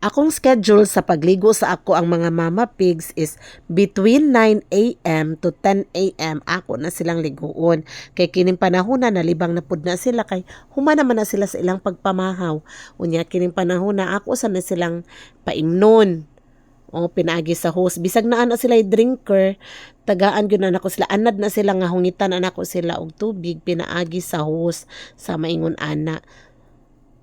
Akong schedule sa pagligo sa ako ang mga mama pigs is between 9 a.m. to 10 a.m. Ako na silang liguon. Kay kining panahon na nalibang na pud na sila kay huma naman na sila sa ilang pagpamahaw. Unya kining panahon na ako sa na silang paimnon. O pinaagi sa host. Bisag na ana sila drinker, tagaan gyud na nako sila. Anad na sila nga hungitan na nako sila og tubig pinaagi sa host sa maingon ana.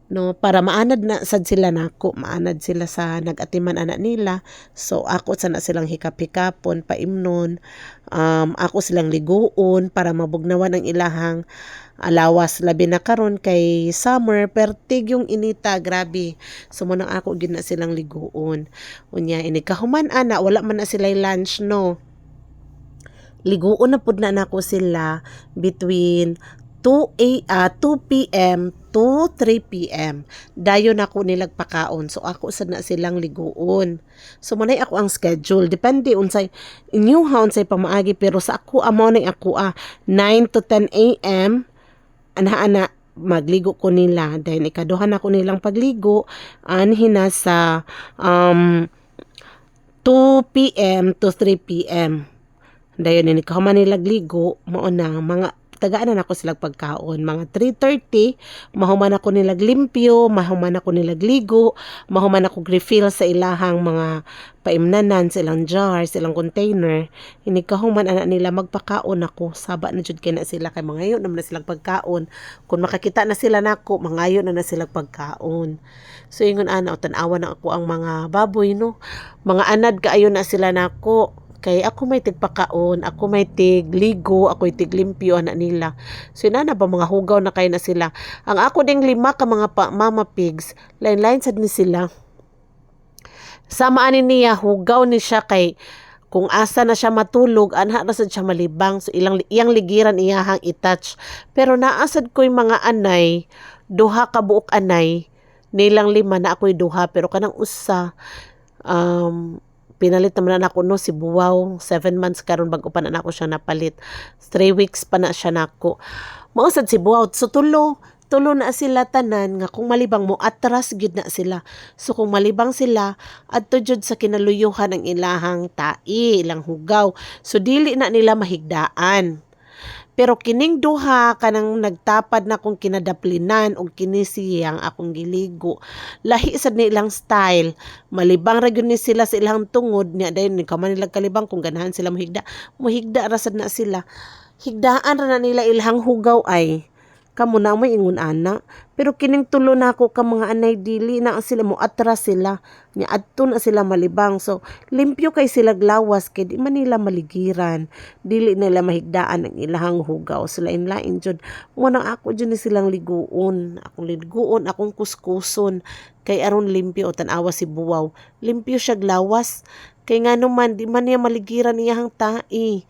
No, para maanad na sad sila nako, maanad sila sa nagatiman anak nila. So ako sana silang hikap-hikapon, paimnon, ako silang liguon para mabugnawan ang ilahang alawas, labi na karon kay summer pertig yung inita, grabe. So mo nang ako gid na silang liguon. Unya ini kahuman ana wala man na sila lunch, no. Liguon na pud na nako sila between 2 p.m. to 3 p.m. Dayon ako nilag pakaon. So ako sad na silang liguon. So manay ako ang schedule. Depende unsay inyo ha unsay pamaagi, pero sa ako amo na ako 9 to 10 a.m. ana magligo ko nila. Then ikaduha na ko nilang pagligo anhin na sa 2 p.m. to 3 p.m. Dayon ni kahuman nilag ligo mao na mga tagaan na ako silang pagkaon. Mga 3:30, mahuman ako nilag limpyo, mahuman ako nilag ligo, mahuman ako refill sa ilahang mga paimnanan, silang jar, silang container. Ini kahuman ana nila magpakaon ako. Saba na jud kay na sila kay mangayo naman na silang pagkaon. Kung makakita na sila nako, mangayo na silang pagkaon. So ingon ana tan-awan na ako ang mga baboy, no. Mga anad kaayo na sila nako. Kay ako may tigpakaon, ako may tigligo, ako may tiglimpyo anak nila. So inana ba mga hugaw na kayo na sila. Ang ako ding 5 ka mga mama pigs, lain-lain sad ni sila. Sama ani niya hugaw ni siya kay kung asa na siya matulog, anha na sad siya malibang. So iyang ligiran iyahang i-touch. Pero naasad ko'y mga anay, duha ka buok anay, nilang 5 na ako'y duha, pero kanang usa pinalit naman na ako no si Buwaw 7 months karon bago pa na ako siya napalit, 3 weeks pa na siya nako. Mausad si Buwaw, so tulo na sila tanan nga kung malibang mo atras gyud na sila. So kung malibang sila adto jud sa kinaluyuhan ang ilahang tai, ilang hugaw, so dili na nila mahigdaan. Pero kining duha kanang nagtapad na kung kinadaplinan o kinisiyang akong giligo. Lahi sad nilang style. Malibang ra gyud ni sila sa ilang tungod niya dayon ni kaman nila kalibang kung ganahan sila mohigda. Mohigda ra sad na sila. Higdaan ra na nila ilang hugaw ay kamo na may ingon ana. Pero kining tulo na ako ka mga anay dili na sila mo atras sila. Nya adto na sila malibang. So limpyo kay sila glawas kay di man nila maligiran. Dili nila mahigdaan ang ilahang hugaw. So lain-lain jud. Mo nang ako jud ni silang liguon. Akong liguon, akong kuskuson. Kay aron limpyo tan-awa si Buwaw. Limpyo siya glawas. Kay ngano man di man niya maligiran iyang tai.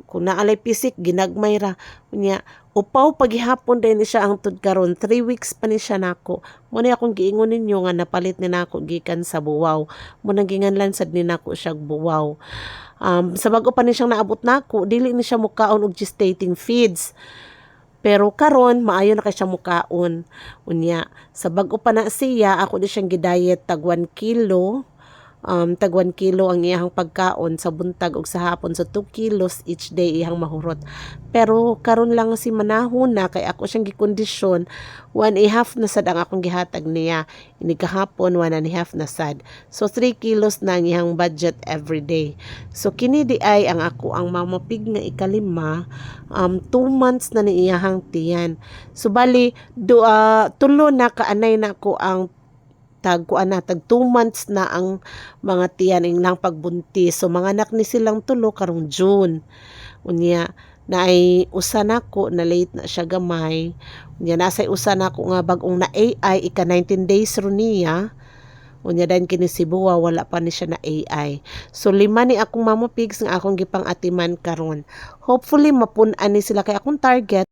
Kung naalay pisik, ginagmay ra. Unya, upaw paghihapon din siya ang tud karon 3 weeks pa ni siya nako. Muna akong giingon ninyo nga napalit ni nako gikan sa Buwaw. Muna ginganlan sad ni nako siya Buwaw. Sa bago pa ni siyang naabot nako, dili ni siya mukaon og gestating feeds. Pero karon maayo na kay siya mukaon. Unya, sa bago pa na siya, ako di siyang gidayet tag 1 kilo. Tag 1 kilo ang iyang pagkaon sa buntag ug sa hapon, so 2 kilos each day iyang mahurot. Pero karon lang si manahon na kay ako siyang gikondisyon 1.5 na sad ang akong gihatag niya, ini kahapon 1.5 na sad, so 3 kilos na ang iyang budget every day. So kini di ay ang ako ang mama pig nga ikalima, 2 months na ni iyang tiyan. So bali tulo na kaanay na ko ang tag 2 months na ang mga tiyan lang pagbuntis. So mga anak ni silang tulo karong June. Unya na ay usa nako na late na siya gamay. Unya nasay usa nako nga bag-ong na AI ika 19 days ro niya. Unya dan kini si Buwa wala pa ni siya na AI. So 5 ni akong mama pigs nga akong gipang atiman karon. Hopefully mapun-an ni sila kay akong target